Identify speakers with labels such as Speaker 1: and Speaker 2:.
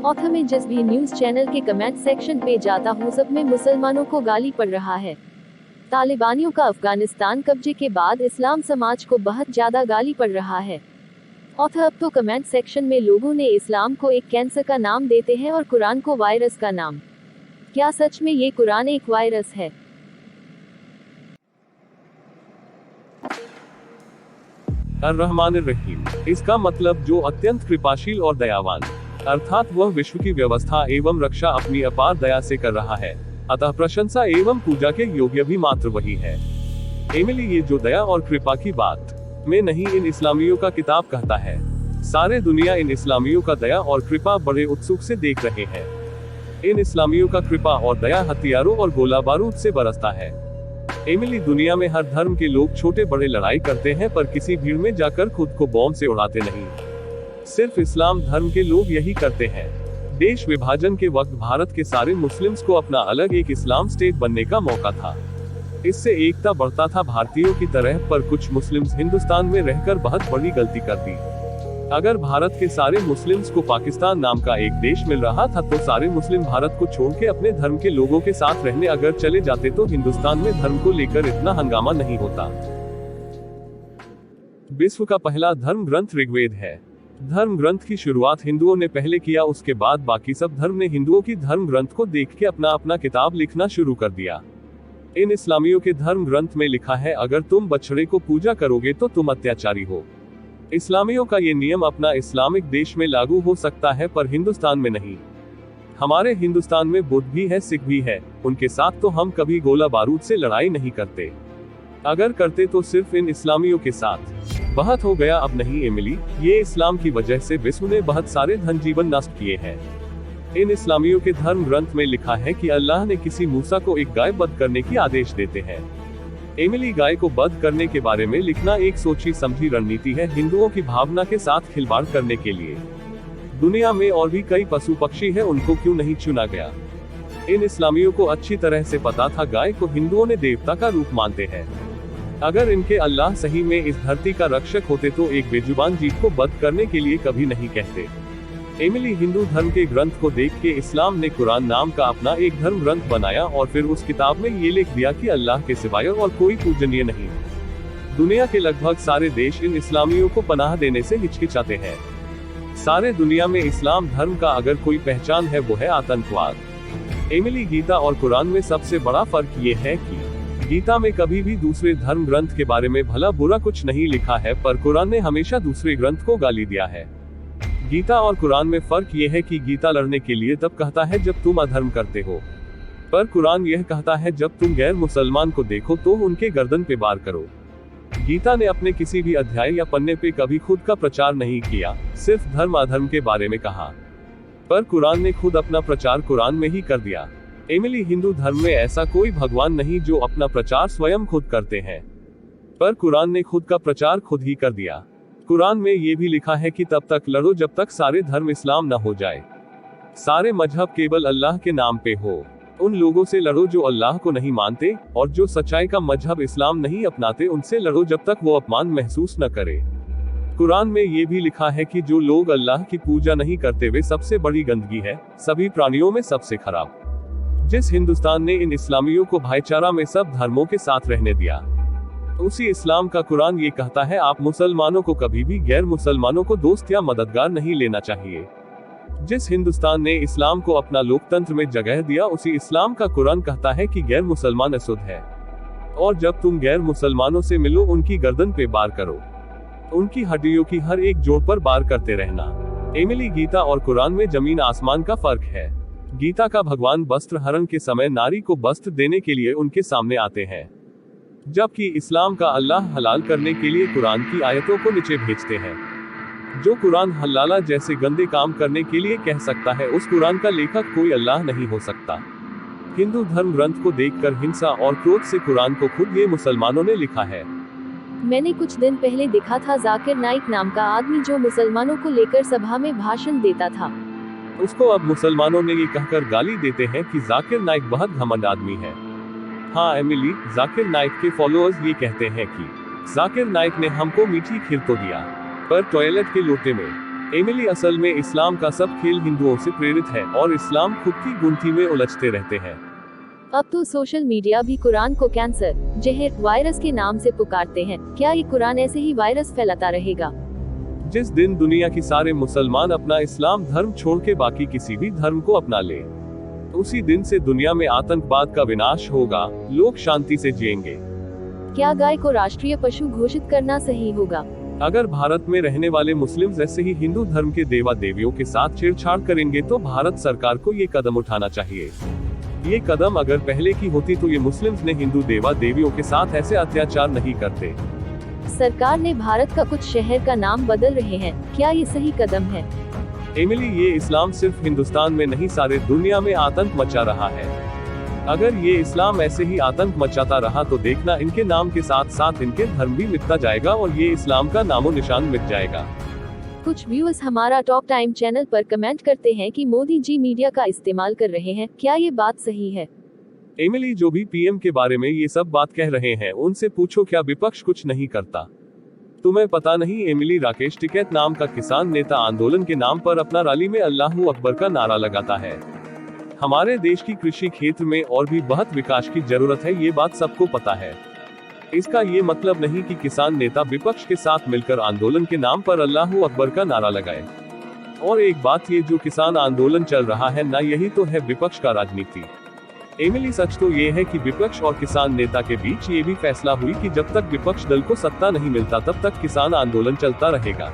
Speaker 1: Author में जिस भी न्यूज चैनल के कमेंट सेक्शन पे जाता हूँ सब में मुसलमानों को गाली पड़ रहा है। तालिबानियों का अफगानिस्तान कब्जे के बाद इस्लाम समाज को बहुत ज्यादा गाली पड़ रहा है। ऑथर अब तो कमेंट सेक्शन में लोगों ने इस्लाम को एक कैंसर का नाम देते हैं और कुरान को वायरस का नाम। क्या सच में ये कुरान एक वायरस है?
Speaker 2: अर्रहमानिर्रहीम, इसका मतलब जो अत्यंत कृपाशील और दयावान, अर्थात वह विश्व की व्यवस्था एवं रक्षा अपनी अपार दया से कर रहा है, अतः प्रशंसा एवं पूजा के योग्य भी मात्र वही है। एमिली, ये जो दया और कृपा की बात में नहीं, इन इस्लामियों का किताब कहता है। सारे दुनिया इन इस्लामियों का दया और कृपा बड़े उत्सुक से देख रहे हैं। इन इस्लामियों का कृपा और दया हथियारों और गोला बारूद से बरसता है। एमिली, दुनिया में हर धर्म के लोग छोटे बड़े लड़ाई करते हैं पर किसी भीड़ में जाकर खुद को बॉम्ब से उड़ाते नहीं। सिर्फ इस्लाम धर्म के लोग यही करते हैं। देश विभाजन के वक्त भारत के सारे मुस्लिम्स को अपना अलग एक इस्लाम स्टेट बनने का मौका था। इससे एकता बढ़ता था भारतीयों की तरह, पर कुछ मुस्लिम्स हिंदुस्तान में रहकर बहुत बड़ी गलती कर दी। अगर भारत के सारे मुस्लिम्स को पाकिस्तान नाम का एक देश मिल रहा था तो सारे मुस्लिम भारत को छोड़ के अपने धर्म के लोगों के साथ रहने अगर चले जाते तो हिंदुस्तान में धर्म को लेकर इतना हंगामा नहीं होता। विश्व का पहला धर्म ग्रंथ ऋग्वेद है। धर्म ग्रंथ की शुरुआत हिंदुओं ने पहले किया, उसके बाद बाकी सब धर्म ने हिंदुओं की धर्म ग्रंथ को देख के अपना अपना किताब लिखना शुरू कर दिया। इन इस्लामियों के धर्म ग्रंथ में लिखा है, अगर तुम बछड़े को पूजा करोगे तो तुम अत्याचारी हो। इस्लामियों का ये नियम अपना इस्लामिक देश में लागू हो सकता है पर हिंदुस्तान में नहीं। हमारे हिंदुस्तान में बुद्ध भी है, सिख भी है, उनके साथ तो हम कभी गोला बारूद से लड़ाई नहीं करते। अगर करते तो सिर्फ इन इस्लामियों के साथ। बहुत हो गया, अब नहीं एमिली, ये इस्लाम की वजह से विश्व ने बहुत सारे धन जीवन नष्ट किए हैं। इन इस्लामियों के धर्म ग्रंथ में लिखा है कि अल्लाह ने किसी मूसा को एक गाय वध करने की आदेश देते हैं। एमिली, गाय को वध करने के बारे में लिखना एक सोची समझी रणनीति है हिंदुओं की भावना के साथ खिलवाड़ करने के लिए। दुनिया में और भी कई पशु पक्षी हैं, उनको क्यों नहीं चुना गया? इन इस्लामियों को अच्छी तरह से पता था गाय को हिंदुओं ने देवता का रूप मानते हैं। अगर इनके अल्लाह सही में इस धरती का रक्षक होते तो एक बेजुबान जीव को वध करने के लिए कभी नहीं कहते। एमिली, हिंदू धर्म के ग्रंथ को देख के इस्लाम ने कुरान नाम का अपना एक धर्म ग्रंथ बनाया और फिर उस किताब में ये लिख दिया कि अल्लाह के सिवाय और कोई पूजनीय नहीं। दुनिया के लगभग सारे देश इन इस्लामियों को पनाह देने से हिचकिचाते हैं। सारे दुनिया में इस्लाम धर्म का अगर कोई पहचान है वो है आतंकवाद। एमिली, गीता और कुरान में सबसे बड़ा फर्क ये है कि गीता में कभी भी दूसरे धर्म ग्रंथ के बारे में भला बुरा कुछ नहीं लिखा है, पर कुरान ने हमेशा दूसरे ग्रंथ को गाली दिया है। गीता और कुरान में फर्क यह है कि गीता लड़ने के लिए तब कहता है जब तुम अधर्म करते हो, पर कुरान यह कहता है जब तुम गैर मुसलमान को देखो तो उनके गर्दन पे वार करो। गीता ने अपने किसी भी अध्याय या पन्ने पे कभी खुद का प्रचार नहीं किया, सिर्फ धर्म अधर्म के बारे में कहा, पर कुरान ने खुद अपना प्रचार कुरान में ही कर दिया। एमिली, हिंदू धर्म में ऐसा कोई भगवान नहीं जो अपना प्रचार स्वयं खुद करते हैं, पर कुरान ने खुद का प्रचार खुद ही कर दिया। कुरान में ये भी लिखा है कि तब तक लड़ो जब तक सारे धर्म इस्लाम न हो जाए। सारे मजहब केवल अल्लाह के नाम पे हो। उन लोगों से लड़ो जो अल्लाह को नहीं मानते और जो सच्चाई का मजहब इस्लाम नहीं अपनाते, उनसे लड़ो जब तक वो अपमान महसूस न करे। कुरान में ये भी लिखा है कि जो लोग अल्लाह की पूजा नहीं करते वे सबसे बड़ी गंदगी है, सभी प्राणियों में सबसे खराब। जिस हिंदुस्तान ने इन इस्लामियों को भाईचारा में सब धर्मों के साथ रहने दिया, उसी इस्लाम का कुरान ये कहता है आप मुसलमानों को कभी भी गैर मुसलमानों को दोस्त या मददगार नहीं लेना चाहिए। जिस हिंदुस्तान ने इस्लाम को अपना लोकतंत्र में जगह दिया, उसी इस्लाम का कुरान कहता है कि गैर मुसलमान अशुद्ध है और जब तुम गैर मुसलमानों से मिलो उनकी गर्दन पे वार करो, उनकी हड्डियों की हर एक जोड़ पर वार करते रहना। एमिली, गीता और कुरान में जमीन आसमान का फर्क है। गीता का भगवान वस्त्र हरण के समय नारी को वस्त्र देने के लिए उनके सामने आते हैं, जबकि इस्लाम का अल्लाह हलाल करने के लिए कुरान की आयतों को नीचे भेजते हैं। जो कुरान हलाला जैसे गंदे काम करने के लिए कह सकता है, उस कुरान का लेखक कोई अल्लाह नहीं हो सकता। हिंदू धर्म ग्रंथ को देखकर हिंसा और क्रोध से कुरान को खुद ये मुसलमानों ने लिखा है।
Speaker 1: मैंने कुछ दिन पहले देखा था जाकिर नाइक नाम का आदमी जो मुसलमानों को लेकर सभा में भाषण देता था।
Speaker 2: उसको अब मुसलमानों ने ये कहकर गाली देते हैं कि जाकिर नाइक बहुत घमंड आदमी है। हाँ एमिली, जाकिर नाइक के फॉलोअर्स ये कहते हैं कि जाकिर नाइक ने हमको मीठी खीर तो दिया, पर टॉयलेट के लोटे में। एमिली असल में इस्लाम का सब खेल हिंदुओं से प्रेरित है और इस्लाम खुद की गुंथी में उलझते रहते हैं।
Speaker 1: अब तो सोशल मीडिया भी कुरान को कैंसर, जहर, वायरस के नाम से पुकारते हैं। क्या ये कुरान ऐसे ही वायरस फैलाता रहेगा?
Speaker 2: जिस दिन दुनिया की सारे मुसलमान अपना इस्लाम धर्म छोड़ के बाकी किसी भी धर्म को अपना ले, उसी दिन से दुनिया में आतंकवाद का विनाश होगा, लोग शांति से जिएंगे।
Speaker 1: क्या गाय को राष्ट्रीय पशु घोषित करना सही होगा?
Speaker 2: अगर भारत में रहने वाले मुस्लिम ऐसे ही हिंदू धर्म के देवा देवियों के साथ छेड़छाड़ करेंगे तो भारत सरकार को ये कदम उठाना चाहिए। ये कदम अगर पहले की होती तो ये मुस्लिम्स ने हिंदू देवा देवियों के साथ ऐसे अत्याचार नहीं करते।
Speaker 1: सरकार ने भारत का कुछ शहर का नाम बदल रहे हैं, क्या ये सही कदम है?
Speaker 2: एमिली, ये इस्लाम सिर्फ हिंदुस्तान में नहीं सारे दुनिया में आतंक मचा रहा है। अगर ये इस्लाम ऐसे ही आतंक मचाता रहा तो देखना इनके नाम के साथ साथ इनके धर्म भी मिटता जाएगा और ये इस्लाम का नामो निशान मिट जाएगा।
Speaker 1: कुछ व्यूअर्स हमारा टॉप टाइम चैनल पर कमेंट करते हैं कि मोदी जी मीडिया का इस्तेमाल कर रहे हैं, क्या ये बात सही है?
Speaker 2: एमिली, जो भी पीएम के बारे में ये सब बात कह रहे हैं उनसे पूछो क्या विपक्ष कुछ नहीं करता? तुम्हें पता नहीं? एमिली, राकेश टिकैत नाम का किसान नेता आंदोलन के नाम पर अपना रैली में अल्लाहू अकबर का नारा लगाता है। हमारे देश की कृषि क्षेत्र में और भी बहुत विकास की जरूरत है, ये बात सबको पता है। इसका ये मतलब नहीं कि किसान नेता विपक्ष के साथ मिलकर आंदोलन के नाम पर अल्लाहू अकबर का नारा लगाए। और एक बात, ये जो किसान आंदोलन चल रहा है ना, यही तो है विपक्ष का राजनीति। एमिली, सच तो ये है कि विपक्ष और किसान नेता के बीच ये भी फैसला हुई कि जब तक विपक्ष दल को सत्ता नहीं मिलता तब तक किसान आंदोलन चलता रहेगा।